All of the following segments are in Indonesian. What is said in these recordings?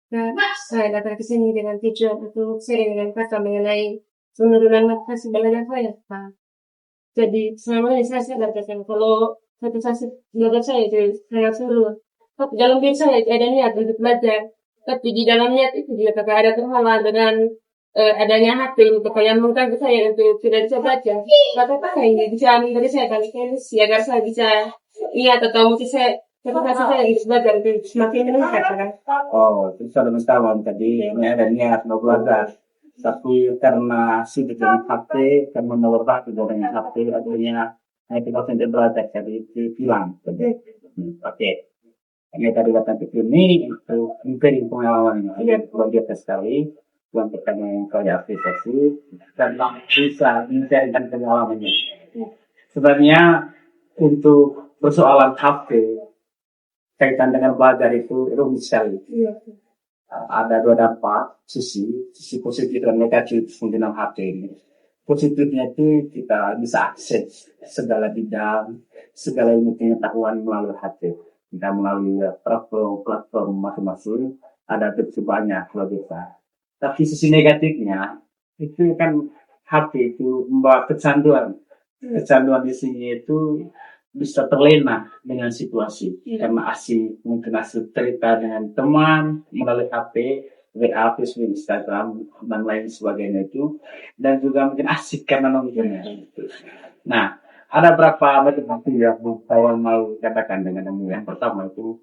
Saya datang ke sini dengan tujuan untuk sharing dengan kakak mengenai penurunan motivasi belajar saya, Pak. Jadi selama ini saya sadar kan kalau motivasi belajar saya itu sangat seru. Tapi dalam diri saya ada niat untuk belajar. Tapi di dalam niat itu juga kakak ada terhalang dengan adanya HP untuk yang mengganggu saya untuk tidak bisa baca. Maka kakak ini bisa dari saya kali solusi agar saya bisa ingat atau mungkin saya motivasi saya untuk belajar itu semakin meningkat kan. Oh, itu sudah mengetahuan tadi ini ada niat mau belajar. Tapi karena sibuk dengan HP, karena menolak waktu dengan HP, akhirnya motivasi belajar jadi itu hilang. Oke. Ini tadi datang ke sini untuk memberi pengalaman yang luar biasa sekali. Yang pertama yang saya apresiasi dan bisa mencarikan pengalamannya. Sebenarnya untuk persoalan HP kaitan dengan belajar itu rumit sekali. Ada dua dampak sisi positif dan negatif penggunaan HP ini. Positifnya itu kita bisa akses segala bidang, segala ilmu pengetahuan melalui HP. Kita melalui platform masing-masing, ada tips banyak luar biasa. Tapi sisi negatifnya itu kan HP itu membawa kecanduan. Kecanduan di sini itu bisa terlena dengan situasi karena mungkin asik cerita dengan teman melalui HP, WA, Facebook, Instagram dan lain sebagainya itu, dan juga mungkin asik karena nontonnya. Nah, ada berapa motivasi yang saya mau katakan dengan yang pertama itu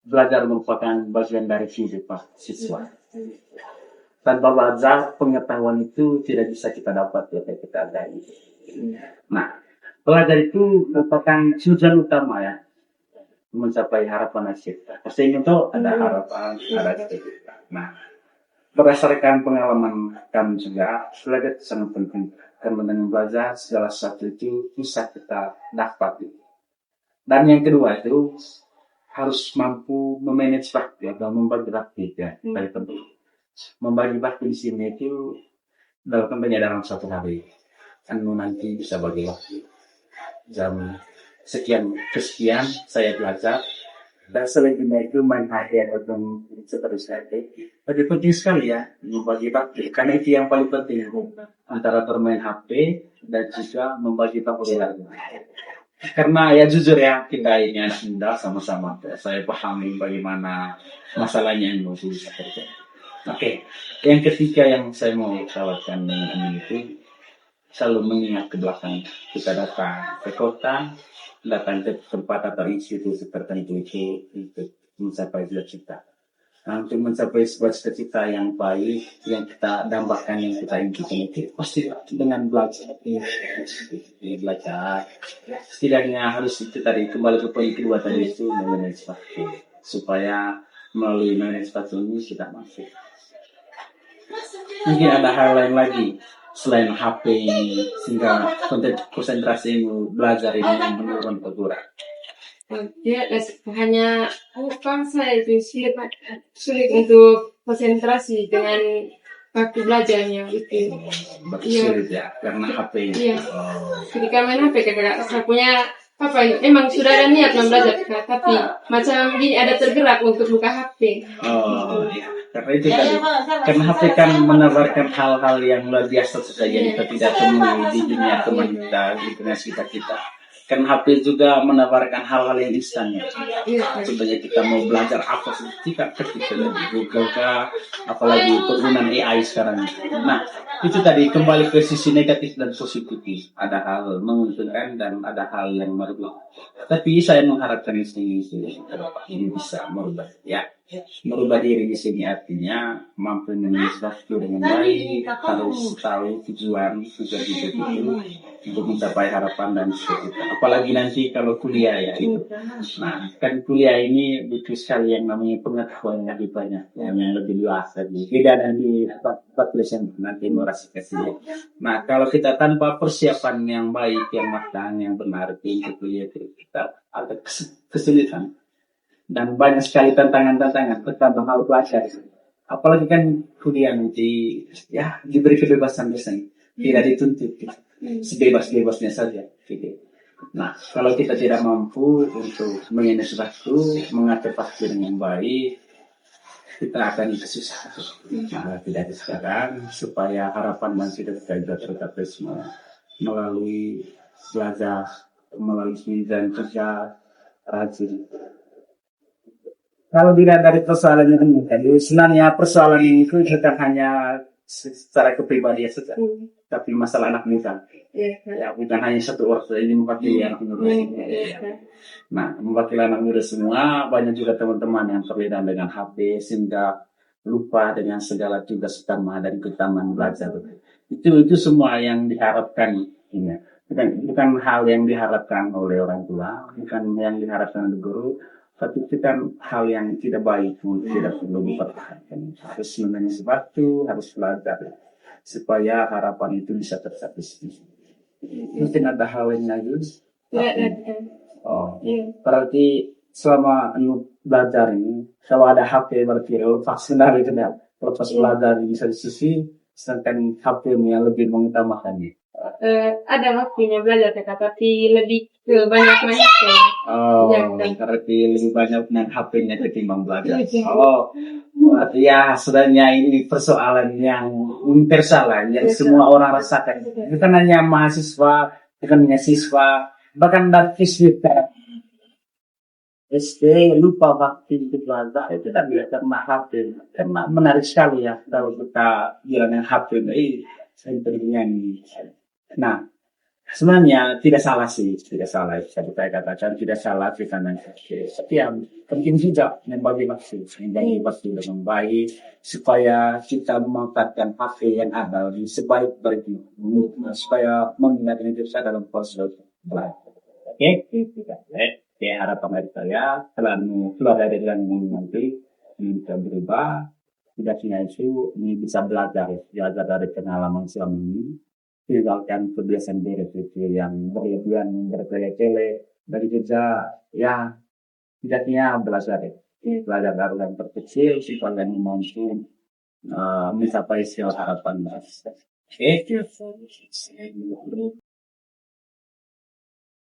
belajar merupakan bagian dari kehidupan siswa. Tanpa belajar pengetahuan itu tidak bisa kita dapat ya kita ada. Nah, belajar itu merupakan tujuan utama ya mencapai harapan kita. Pasti itu ada harapan, ada cita-cita. Nah, berdasarkan pengalaman kami juga, belajar itu sangat penting. Karena dengan belajar segala sesuatu itu bisa kita dapat. Dan yang kedua itu harus mampu memanage waktu atau membagi waktu ya. Paling penting. Membagi waktu di sini itu dalam satu hari. Kan nanti bisa bagi waktu. Jam sekian ke sekian saya belajar dan selanjutnya itu main HP atau seterusnya. Jadi penting sekali ya membagi waktu karena itu yang paling penting antara bermain HP dan juga membagi waktu. Karena ya jujur ya kita ini anak muda sama-sama saya pahami bagaimana masalahnya yang mau terjadi. Oke, yang ketiga yang saya mau tawarkan dengan itu selalu mengingat ke belakang. Kita datang ke kota, datang ke tempat atau institusi tertentu itu untuk mencapai cita-cita. Nah, untuk mencapai sebuah cita-cita yang baik, yang kita dambakan, yang kita inginkan itu pasti dengan belajar. Belajar. Setidaknya harus itu tadi kembali ke poin kedua tadi itu mengenai waktu supaya melalui mengenai waktu ini kita masuk. Mungkin ada hal lain lagi selain HP ini sehingga konsentrasi belajar ini menurun atau kurang. Ya, hanya saya itu sulit untuk konsentrasi dengan waktu belajarnya itu. Sulit ya, karena HP ini. Iya. Ketika main HP kakak, saya punya emang sudah ada niat membelajar kakak, tapi macam gini ada tergerak untuk buka HP. Oh, iya. Karena itu tadi, karena HP kan menawarkan hal-hal yang luar biasa saja yang kita tidak temui di dunia teman kita, di dunia sekitar kita. Karena HP juga menawarkan hal-hal yang instan. Sebenarnya kita mau belajar apa sih, kita ketik di Google kah, apalagi penggunaan AI sekarang. Nah, itu tadi kembali ke sisi negatif dan positif. Ada hal menguntungkan dan ada hal yang merugikan. Tapi saya mengharapkan ini bisa merubah ya. Merubah diri di sini artinya mampu menulis waktu dengan baik, harus tahu tujuan hidup itu untuk mencapai harapan dan cita-cita. Apalagi nanti kalau kuliah ya itu. Nah, kan kuliah ini butuh sekali yang namanya pengetahuan yang lebih banyak, yang lebih luas lagi. Tidak ada di population nanti merasa kesini. Nah, kalau kita tanpa persiapan yang baik, yang matang, yang benar di kuliah itu kita ada kesulitan. Dan banyak sekali tantangan-tantangan tentang hal belajar. Apalagi kan kuliah nanti ya diberi kebebasan biasanya, tidak dituntut sebebas-bebasnya saja. Gitu. Nah, kalau kita tidak mampu untuk menginvestasi waktu, mengatur waktu dengan baik, kita akan kesusahan. Nah, tidak sekarang supaya harapan masih kita tercapai semua melalui belajar, melalui dan kerja rajin. Kalau dilihat dari persoalan ini tadi, sebenarnya persoalan ini itu bukan hanya secara kepribadian saja, tapi masalah anak muda. Ya, bukan hanya satu orang saja, ini mewakili anak muda. Nah, mewakili anak muda semua, banyak juga teman-teman yang terlibat dengan HP sehingga lupa dengan segala tugas utama dan keutamaan belajar. Itu semua yang diharapkan. Ya. Bukan hal yang diharapkan oleh orang tua, bukan yang diharapkan oleh guru, tapi itu kan hal yang tidak baik, tidak perlu dipertahankan. Harus menangis waktu, harus belajar supaya harapan itu bisa tercapai. Mungkin ada hal yang lagi. Oh, berarti selama belajar ini, kalau ada HP berarti lepas dari tidak lepas belajar bisa di sisi, sedangkan HP yang lebih mengutamakannya. Ada waktunya belajar tapi lebih ke banyak main HP. Oh, berarti lebih banyak main HP-nya ketimbang belajar. Oh, berarti ya sebenarnya ini persoalan yang universal yang semua orang rasakan. Bukan hanya mahasiswa, bukan hanya siswa, bahkan dari siswa SD lupa waktu itu belajar itu kan karena HP. Karena menarik sekali ya kalau kita bilang HP ini sebenarnya ini. Nah, sebenarnya tidak salah sih, tidak salah. Saya katakan tidak salah kita nanti. Setiap penting juga membagi waktu dengan baik supaya kita memanfaatkan HP yang ada di sebaik-baiknya supaya mengingatkan diri saya dalam proses belajar. Oke, oke, harapan dari saya selalu keluar dari dalam nanti bisa berubah. Tidak hanya itu, ini bisa belajar dari pengalaman selama ini. Tinggalkan kebiasaan berpikir yang berlebihan, bertele-tele dari kerja, ya tidaknya belajar dari yang terkecil supaya mampu mencapai harapan. Oke.